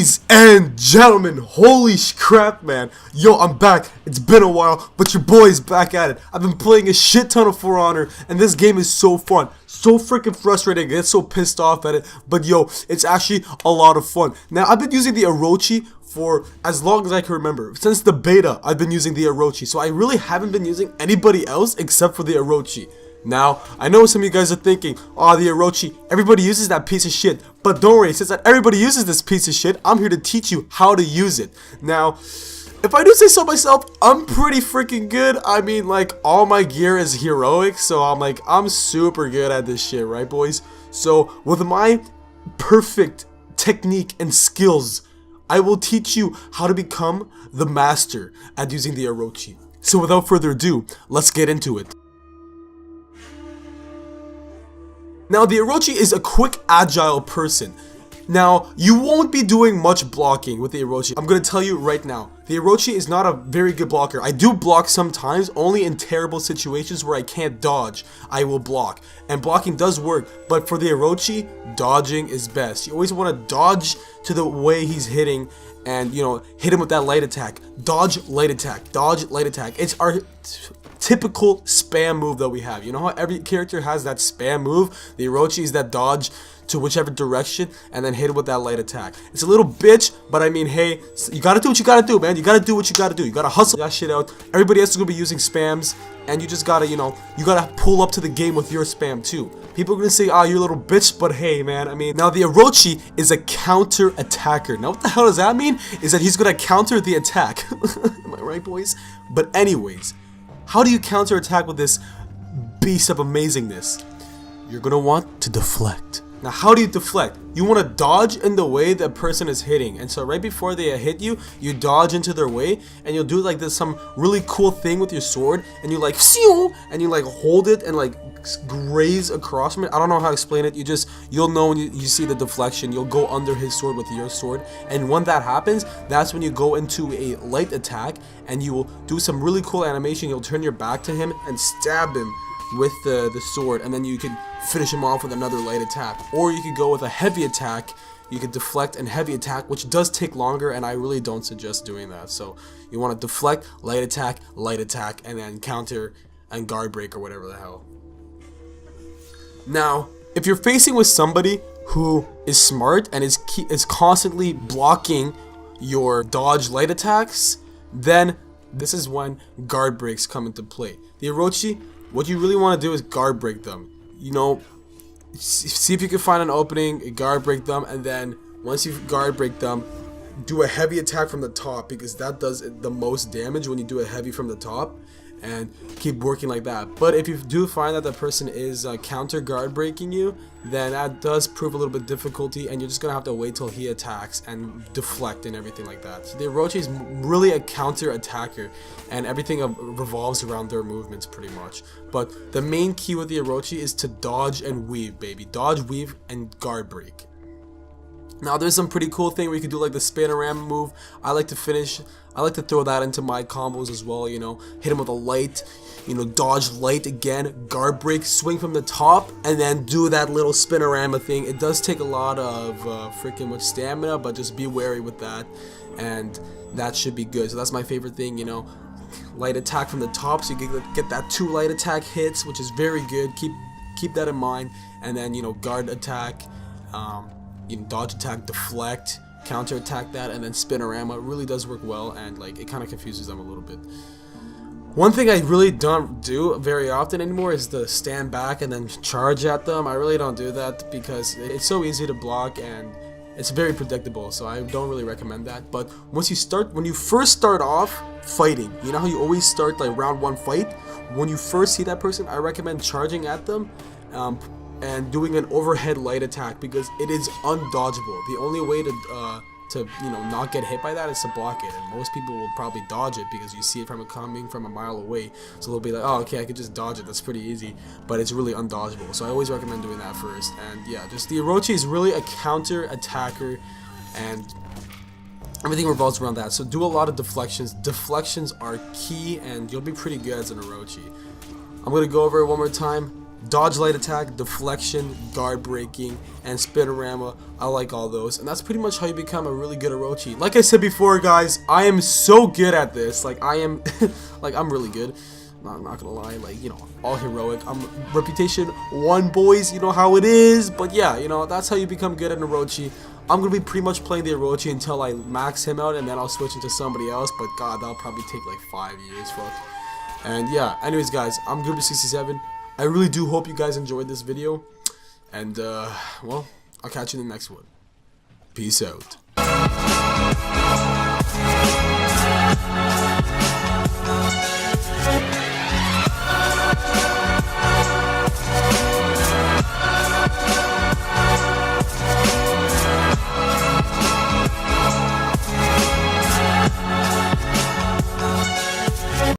Ladies and gentlemen, holy crap, man. Yo, I'm back. It's been a while, but your boy's back at it. I've been playing a shit ton of For Honor, and this game is so fun. So freaking frustrating. I get so pissed off at it, but yo, it's actually a lot of fun. Now, I've been using the Orochi for as long as I can remember. Since the beta, I've been using the Orochi, so I really haven't been using anybody else except for the Orochi. Now, I know some of you guys are thinking, oh, the Orochi, everybody uses that piece of shit. But don't worry, since that everybody uses this piece of shit, I'm here to teach you how to use it. Now, if I do say so myself, I'm pretty freaking good. I mean, like, all my gear is heroic, so I'm super good at this shit, right, boys? So, with my perfect technique and skills, I will teach you how to become the master at using the Orochi. So, without further ado, let's get into it. Now, the Orochi is a quick, agile person. Now, you won't be doing much blocking with the Orochi. I'm going to tell you right now, the Orochi is not a very good blocker. I do block sometimes, only in terrible situations where I can't dodge, I will block. And blocking does work, but for the Orochi, dodging is best. You always want to dodge to the way he's hitting and, you know, hit him with that light attack. Dodge, light attack. Dodge, light attack. It's our typical spam move that we have. You know how every character has that spam move? The Orochi is that dodge to whichever direction and then hit it with that light attack. It's a little bitch, but I mean, hey, you gotta do what you gotta do, man. You gotta do what you gotta do. You gotta hustle that shit out. Everybody else is gonna be using spams, and you just gotta, you know, you gotta pull up to the game with your spam too. People are gonna say, oh, you're a little bitch, but hey, man, I mean, now the Orochi is a counter attacker. Now, what the hell does that mean? Is that he's gonna counter the attack. Am I right, boys? But anyways, how do you counter attack with this beast of amazingness? You're gonna want to deflect. Now, how do you deflect? You want to dodge in the way that person is hitting, and so right before they hit you, you dodge into their way, and you'll do like this some really cool thing with your sword, and you like and you like hold it and like graze across from it. I don't know how to explain it. You'll know when you see the deflection. You'll go under his sword with your sword, and when that happens, that's when you go into a light attack, and you will do some really cool animation. You'll turn your back to him and stab him with the sword, and then you can finish him off with another light attack. Or you could go with a heavy attack. You could deflect and heavy attack, which does take longer, and I really don't suggest doing that. So you want to deflect, light attack, and then counter and guard break or whatever the hell. Now, if you're facing with somebody who is smart and is constantly blocking your dodge light attacks, then this is when guard breaks come into play. The Orochi, what you really want to do is guard break them. You know, see if you can find an opening, guard break them, and then once you guard break them, do a heavy attack from the top, because that does the most damage when you do a heavy from the top, and keep working like that. But if you do find that the person is counter guard breaking you, then that does prove a little bit difficulty, and you're just gonna have to wait till he attacks and deflect and everything like that. So the Orochi is really a counter attacker, and everything revolves around their movements pretty much. But the main key with the Orochi is to dodge and weave, baby. Dodge, weave, and guard break. Now, there's some pretty cool thing where you can do like the spinorama move. I like to throw that into my combos as well, you know. Hit him with a light, you know, dodge light again, guard break, swing from the top, and then do that little spinorama thing. It does take a lot of freaking much stamina, but just be wary with that, and that should be good. So that's my favorite thing, you know. Light attack from the top, so you can get that 2 light attack hits, which is very good. Keep that in mind. And then, you know, guard attack, you know, dodge attack, deflect, counter attack that, and then spinorama. It really does work well, and like it kind of confuses them a little bit. One thing I really don't do very often anymore is the stand back and then charge at them. I really don't do that because it's so easy to block and it's very predictable, so I don't really recommend that. But when you first start off fighting, you know how you always start like round 1 fight? When you first see that person, I recommend charging at them and doing an overhead light attack, because it is undodgeable. The only way to you know, not get hit by that is to block it, and most people will probably dodge it because you see it coming from a mile away, so they'll be like, oh, okay, I could just dodge it, that's pretty easy, but it's really undodgeable. So I always recommend doing that first. And yeah, just the Orochi is really a counter attacker, and everything revolves around that. So do a lot of deflections. Deflections are key, and you'll be pretty good as an Orochi. I'm gonna go over it one more time. dodge light attack, deflection, guard breaking, and spinorama. I like all those, and that's pretty much how you become a really good Orochi. Like I said before, guys, I am so good at this. Like I am, like I'm really good. I'm not gonna lie, like, you know, all heroic. I'm reputation 1, boys, you know how it is. But yeah, you know, that's how you become good at Orochi. I'm gonna be pretty much playing the Orochi until I max him out, and then I'll switch into somebody else. But god, that'll probably take like 5 years, fuck. And yeah, anyways, guys, I'm Goober67. I really do hope you guys enjoyed this video. And well, I'll catch you in the next one. Peace out.